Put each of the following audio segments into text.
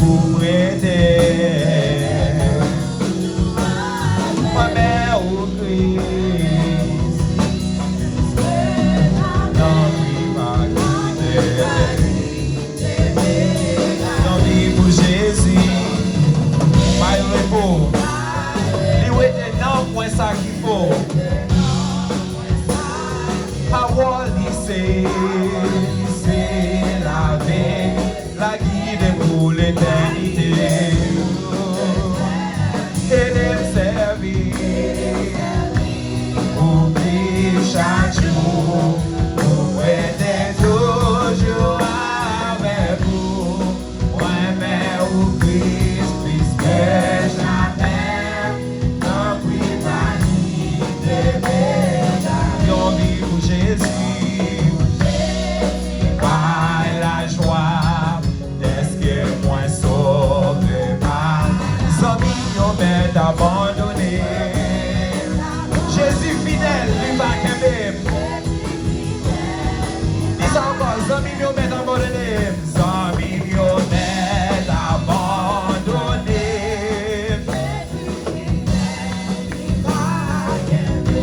pour m'aider. Ma mère au Christ, non, il m'a quitté. Non, il pour Jésus, my repos. Lui était non, point ça qu'il faut. Parole, il c'est la vie, la guide pour l'éternité. Et les servir, oublie chaque jour, pour être toujours avec vous. Moi, mais au Christ, plus que jamais, non, puis ma vie de verdade. Yon vit pour Jésus, par la joie, est-ce que moi sauvé par son mignon m'est abandonné. Jésus fidèle, lui va qu'aimer. Dis encore, son mignon m'est abandonné. Son mignon m'est abandonné.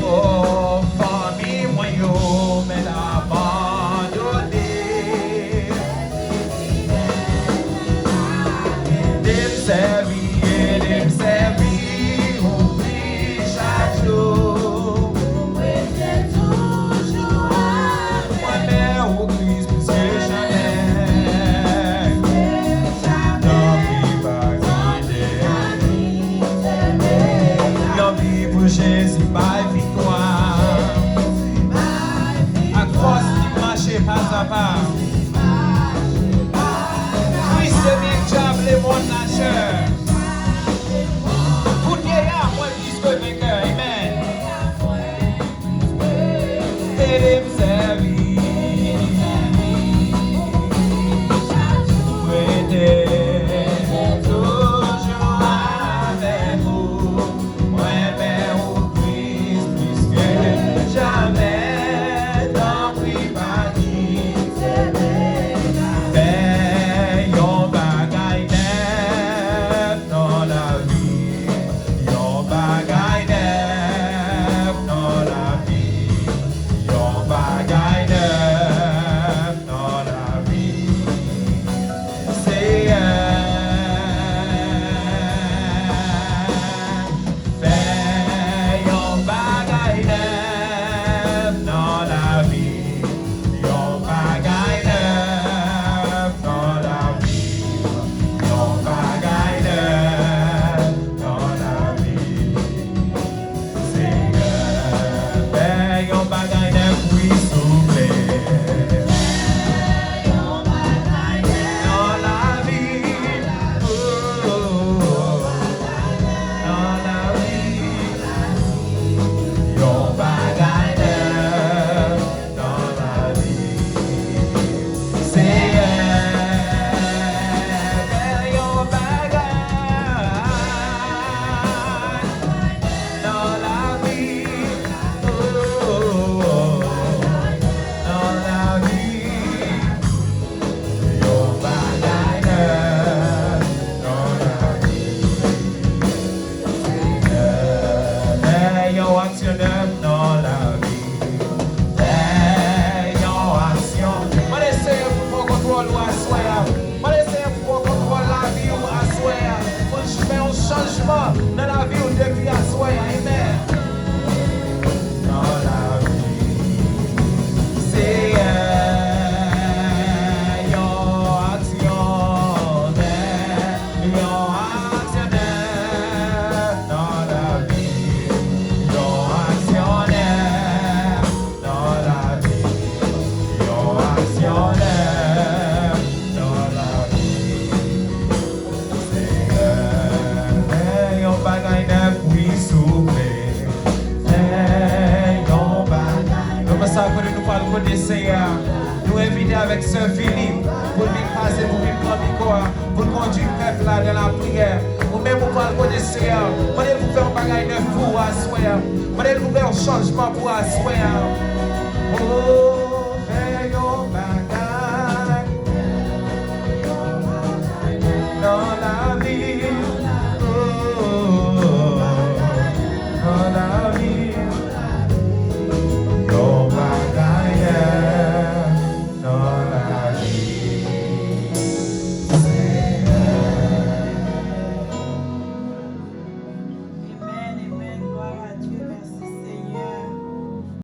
Oh, famille, moi, yo m'est abandonné. Dem servir, oublie chaque jour. Moi, mère au Christ, plus que jamais. Non, il va guider. Non, vie pour Jésus, ma victoire. À force de marcher pas à pas. Christ est bien diable et mon nageur. Pour guérir, moi, plus que vainqueur. Amen. Et me servir. Pour aider. Toujours avec vous. Moi, mais au Christ, plus que jamais. Dans prie pas dit. Fais yon bagaille neuf dans la vie. Yon bagaille neuf dans la vie. Yon bagaille neuf dans la vie. C'est fais yon bagaille neuf dans la vie. Yon bagaille neuf dans la vie. Yon bagaille neuf dans la vie. Seigneur, fais yon bagaille neuf, oui, s'il vous plaît. Dans la vie, oh, dans la vie. Yon bagaille neuf dans la vie. Seigneur, yon bagaille dans la vie. Oh, dans la vie. Yon bagaille neuf dans la vie. Fais yon action neuf dans la vie. Fais yon action. Moi, j'essaie pour contrôler ou asseoir. Moi, j'essaie pour contrôler la vie ou asseoir. Moi, je fais un changement dans la vie ou depuis asseoir. Amen. Dans la vie. C'est yon action neuf. Yon action neuf dans la vie. Yon action neuf dans la vie. Yon action neuf dans la vie. Seigneur, fais yon bagaille neuf, oui, s'il vous plaît. Fais yon bagaille. Comme ça, quand nous parlons de Seigneur, nous invitons avec Sœur Philippe pour venir passer, pour venir prendre le corps, pour conduire le peuple là dans la prière. Ou même pour parler de Seigneur, pour nous faire un bagaille neuf pour asseoir. Pour nous faire un changement pour asseoir. Oh.